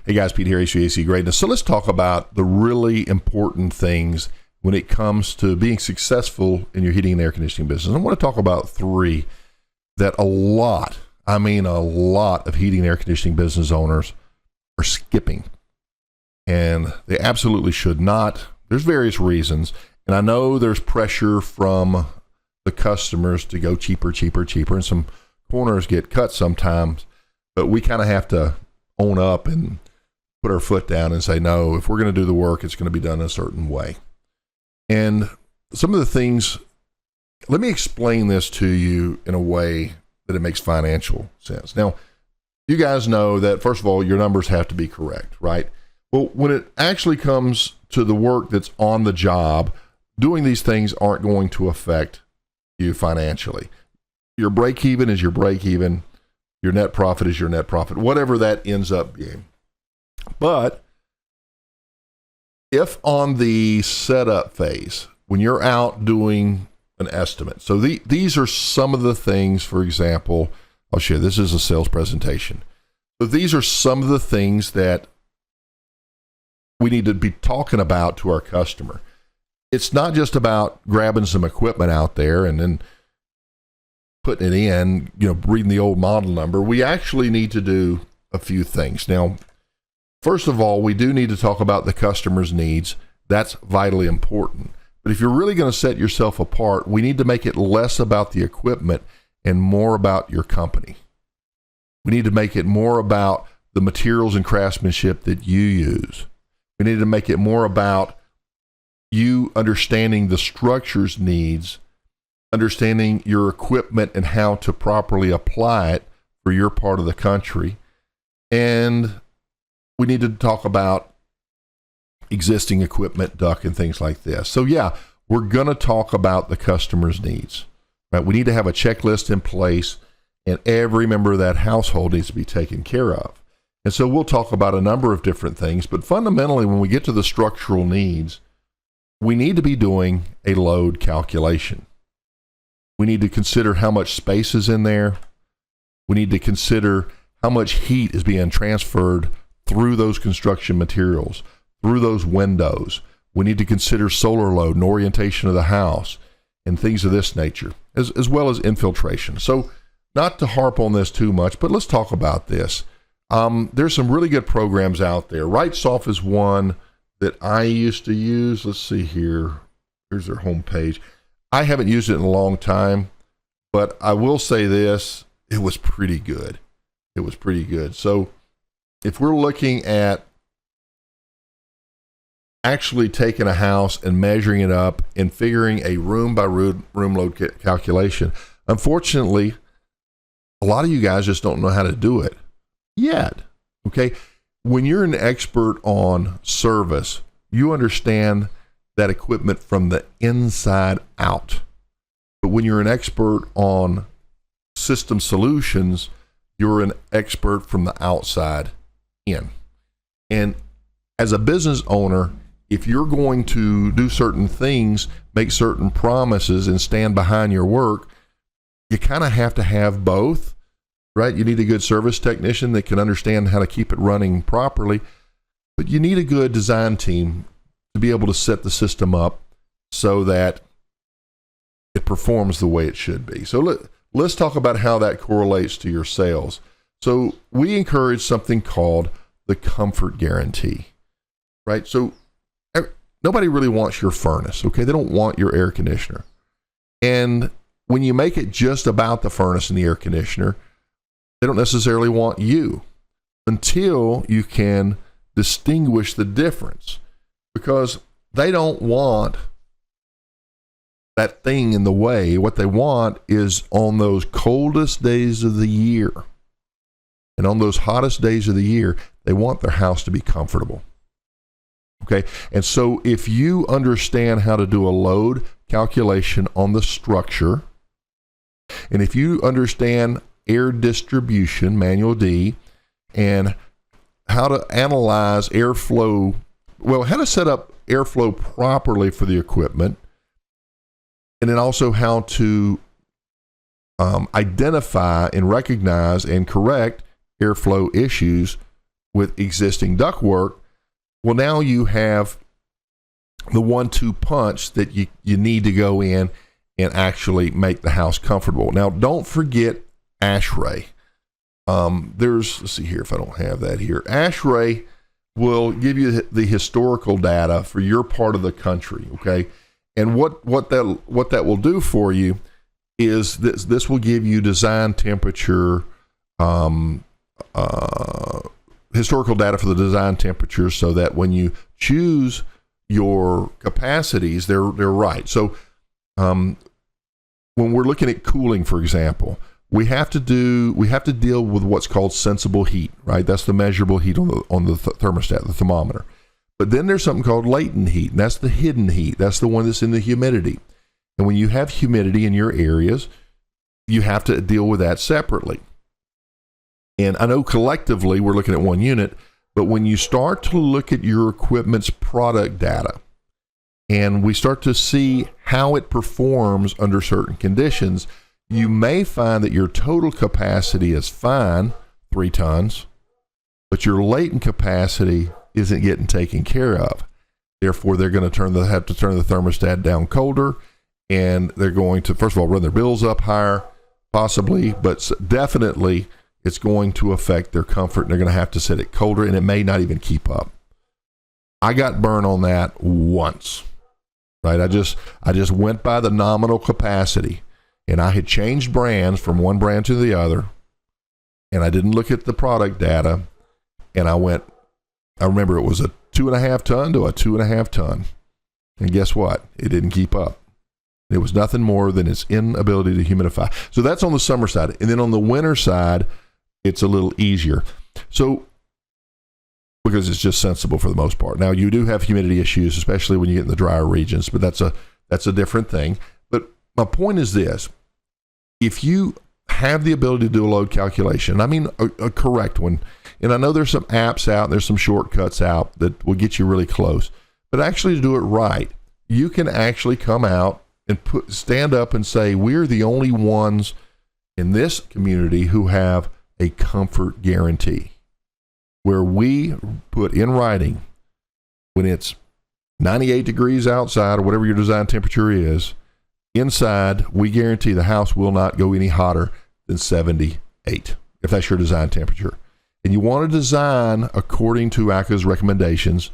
Hey guys, Pete here, HVAC Greatness. So let's talk about the really important things when it comes to being successful in your heating and air conditioning business. I want to talk about three that a lot of heating and air conditioning business owners are skipping. And they absolutely should not. There's various reasons. And I know there's pressure from the customers to go cheaper, and some corners get cut sometimes. But we kind of have to own up and put our foot down and say, no, if we're going to do the work, it's going to be done a certain way. And some of the things, let me explain this to you in a way that it makes financial sense. Now, you guys know that, first of all, your numbers have to be correct, right? Well, when it actually comes to the work that's on the job, doing these things aren't going to affect you financially. Your break even is your break even. Your net profit is your net profit, whatever that ends up being. But if on the setup phase, when you're out doing an estimate, so these are some of the things, for example, I'll share, this is a sales presentation. So these are some of the things that we need to be talking about to our customer. It's not just about grabbing some equipment out there and then putting it in, reading the old model number. We actually need to do a few things. Now, first of all, we do need to talk about the customer's needs. That's vitally important. But if you're really going to set yourself apart, we need to make it less about the equipment and more about your company. We need to make it more about the materials and craftsmanship that you use. We need to make it more about you understanding the structure's needs, understanding your equipment and how to properly apply it for your part of the country. And we need to talk about existing equipment, duct, and things like this. So yeah, we're going to talk about the customer's needs. Right? We need to have a checklist in place, and every member of that household needs to be taken care of. And so we'll talk about a number of different things, but fundamentally, when we get to the structural needs, we need to be doing a load calculation. We need to consider how much space is in there. We need to consider how much heat is being transferred through those construction materials, through those windows. We need to consider solar load and orientation of the house and things of this nature, as well as infiltration. So not to harp on this too much, but let's talk about this. There's some really good programs out there. RightSoft is one that I used to use. Let's see here. Here's their homepage. I haven't used it in a long time, but I will say this, it was pretty good. It was pretty good. So if we're looking at actually taking a house and measuring it up and figuring a room by room load calculation, unfortunately, a lot of you guys just don't know how to do it yet. Okay. When you're an expert on service, you understand that equipment from the inside out. But when you're an expert on system solutions, you're an expert from the outside in. And as a business owner, if you're going to do certain things, make certain promises, and stand behind your work, you kind of have to have both, right? You need a good service technician that can understand how to keep it running properly, but you need a good design team to be able to set the system up so that it performs the way it should be. So let's talk about how that correlates to your sales. So we encourage something called the comfort guarantee, right? So nobody really wants your furnace, okay? They don't want your air conditioner. And when you make it just about the furnace and the air conditioner, they don't necessarily want you until you can distinguish the difference, because they don't want that thing in the way. What they want is on those coldest days of the year and on those hottest days of the year, they want their house to be comfortable. Okay, and so if you understand how to do a load calculation on the structure, and if you understand air distribution, manual D, and how to analyze airflow, well, how to set up airflow properly for the equipment, and then also how to identify and recognize and correct airflow issues with existing ductwork, well, now you have the 1-2 punch that you need to go in and actually make the house comfortable. Now, don't forget ASHRAE. Let's see here if I don't have that here. ASHRAE will give you the historical data for your part of the country, okay? And what that will do for you is this will give you design temperature, historical data for the design temperature, so that when you choose your capacities, they're right. So when we're looking at cooling, for example, we have to deal with what's called sensible heat, right? That's the measurable heat on the thermostat, the thermometer. But then there's something called latent heat, and that's the hidden heat. That's the one that's in the humidity. And when you have humidity in your areas, you have to deal with that separately. And I know collectively we're looking at one unit, but when you start to look at your equipment's product data, and we start to see how it performs under certain conditions, you may find that your total capacity is fine, 3 tons, but your latent capacity isn't getting taken care of. Therefore, they're going to have to turn the thermostat down colder, and they're going to, first of all, run their bills up higher, possibly, but definitely it's going to affect their comfort, and they're going to have to set it colder, and it may not even keep up. I got burned on that once, right? I just went by the nominal capacity, and I had changed brands from one brand to the other, and I didn't look at the product data, and I remember it was a 2.5 ton to a 2.5 ton. And guess what? It didn't keep up. It was nothing more than its inability to humidify. So that's on the summer side. And then on the winter side, it's a little easier. So, because it's just sensible for the most part. Now, you do have humidity issues, especially when you get in the drier regions, but that's a different thing. But my point is this. If you have the ability to do a load calculation, I mean a correct one, and I know there's some apps out, there's some shortcuts out that will get you really close, but actually to do it right, you can actually come out and stand up and say, we're the only ones in this community who have a comfort guarantee, where we put in writing, when it's 98 degrees outside or whatever your design temperature is, inside, we guarantee the house will not go any hotter than 78, if that's your design temperature. And you want to design according to ACCA's recommendations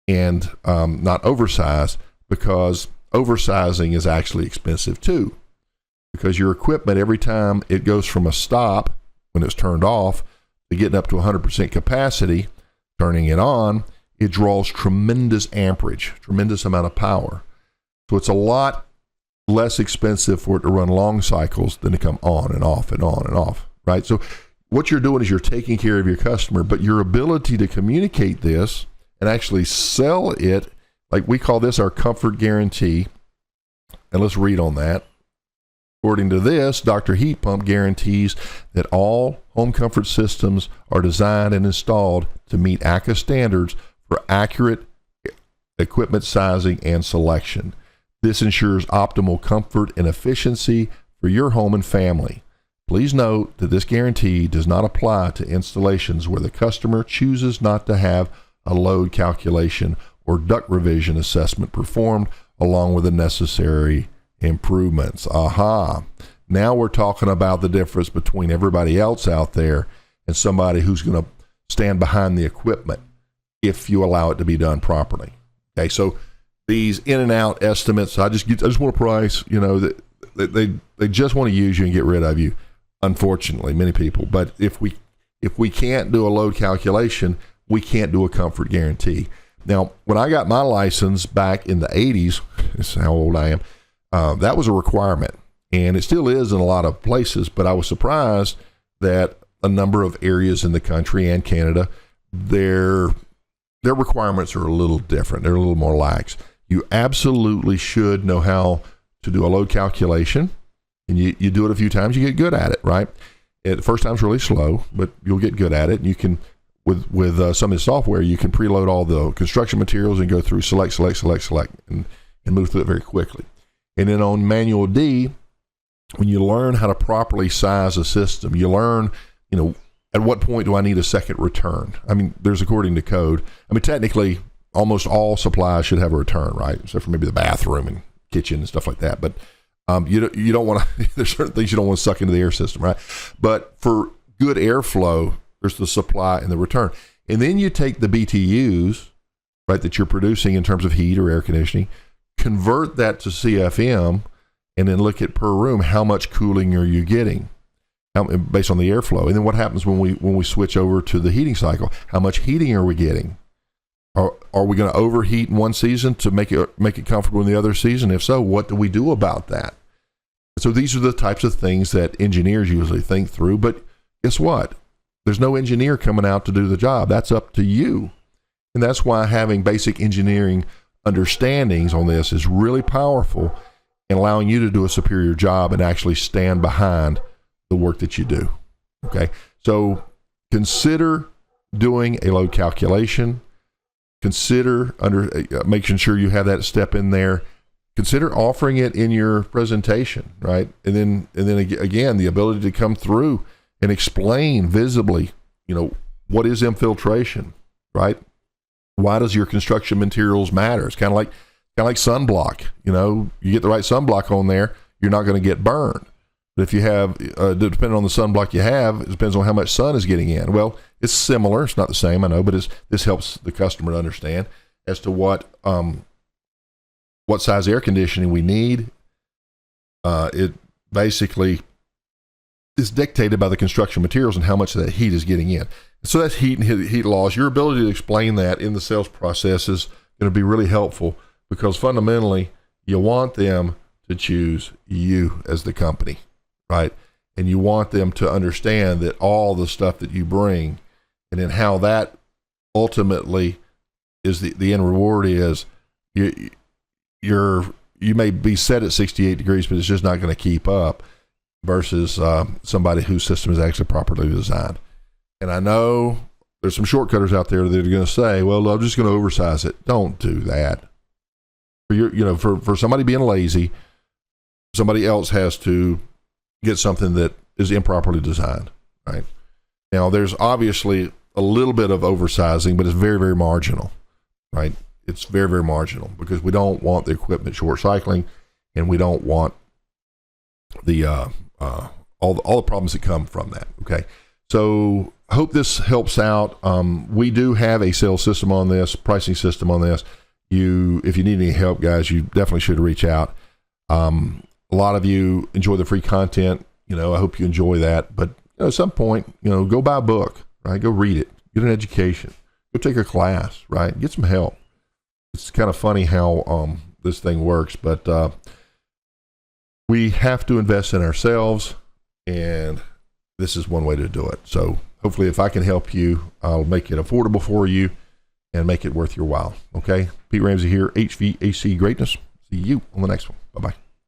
and not oversize, because oversizing is actually expensive too. Because your equipment, every time it goes from a stop when it's turned off to getting up to 100% capacity, turning it on, it draws tremendous amperage, tremendous amount of power. So it's a lot less expensive for it to run long cycles than to come on and off and on and off, right? So what you're doing is you're taking care of your customer, but your ability to communicate this and actually sell it, like we call this our comfort guarantee. And let's read on that. According to this, Dr. Heat Pump guarantees that all home comfort systems are designed and installed to meet ACCA standards for accurate equipment sizing and selection. This ensures optimal comfort and efficiency for your home and family. Please note that this guarantee does not apply to installations where the customer chooses not to have a load calculation or duct revision assessment performed along with the necessary improvements. Aha. Now we're talking about the difference between everybody else out there and somebody who's going to stand behind the equipment if you allow it to be done properly. Okay, so these in and out estimates, I just want a price, that they just want to use you and get rid of you. Unfortunately, many people. But if we can't do a load calculation, we can't do a comfort guarantee. Now, when I got my license back in the 80s, this is how old I am, that was a requirement. And it still is in a lot of places, but I was surprised that a number of areas in the country and Canada, their requirements are a little different. They're a little more lax. You absolutely should know how to do a load calculation. And you do it a few times, you get good at it, right? The first time's really slow, but you'll get good at it. And you can, with some of the software, you can preload all the construction materials and go through select, and move through it very quickly. And then on Manual D, when you learn how to properly size a system, you learn, at what point do I need a second return? I mean, there's according to code. I mean, technically, almost all supplies should have a return, right? Except for maybe the bathroom and kitchen and stuff like that. But you don't want to. There's certain things you don't want to suck into the air system, right? But for good airflow, there's the supply and the return, and then you take the BTUs, right, that you're producing in terms of heat or air conditioning, convert that to CFM, and then look at per room how much cooling are you getting based on the airflow. And then what happens when we switch over to the heating cycle? How much heating are we getting? Are we going to overheat in one season to make it comfortable in the other season? If so, what do we do about that? So these are the types of things that engineers usually think through. But guess what? There's no engineer coming out to do the job. That's up to you. And that's why having basic engineering understandings on this is really powerful in allowing you to do a superior job and actually stand behind the work that you do. Okay, so consider doing a load calculation. Consider making sure you have that step in there. Consider offering it in your presentation, right? And then again, the ability to come through and explain visibly, what is infiltration, right? Why does your construction materials matter? It's kind of like sunblock. You get the right sunblock on there, you're not going to get burned. But if you have, depending on the sunblock you have, it depends on how much sun is getting in. Well, it's similar. It's not the same, I know, but this helps the customer to understand as to what size air conditioning we need. It basically is dictated by the construction materials and how much of that heat is getting in. So that's heat and heat loss. Your ability to explain that in the sales process is going to be really helpful, because fundamentally you want them to choose you as the company, right? And you want them to understand that all the stuff that you bring, and then how that ultimately is the end reward is you may be set at 68 degrees, but it's just not going to keep up, versus somebody whose system is actually properly designed. And I know there's some shortcutters out there that are going to say, well, I'm just going to oversize it. Don't do that. For somebody being lazy, somebody else has to get something that is improperly designed, right? Now, there's obviously a little bit of oversizing, but it's very, very marginal, right? It's very, very marginal, because we don't want the equipment short cycling, and we don't want the all the problems that come from that. Okay, so I hope this helps out. We do have a sales system on this, pricing system on this. If you need any help, guys, you definitely should reach out. A lot of you enjoy the free content. I hope you enjoy that. But at some point, go buy a book, right? Go read it. Get an education. Go take a class, right? Get some help. It's kind of funny how this thing works, but we have to invest in ourselves, and this is one way to do it. So hopefully, if I can help you, I'll make it affordable for you and make it worth your while. Okay? Pete Ramsey here, HVAC Greatness. See you on the next one. Bye-bye.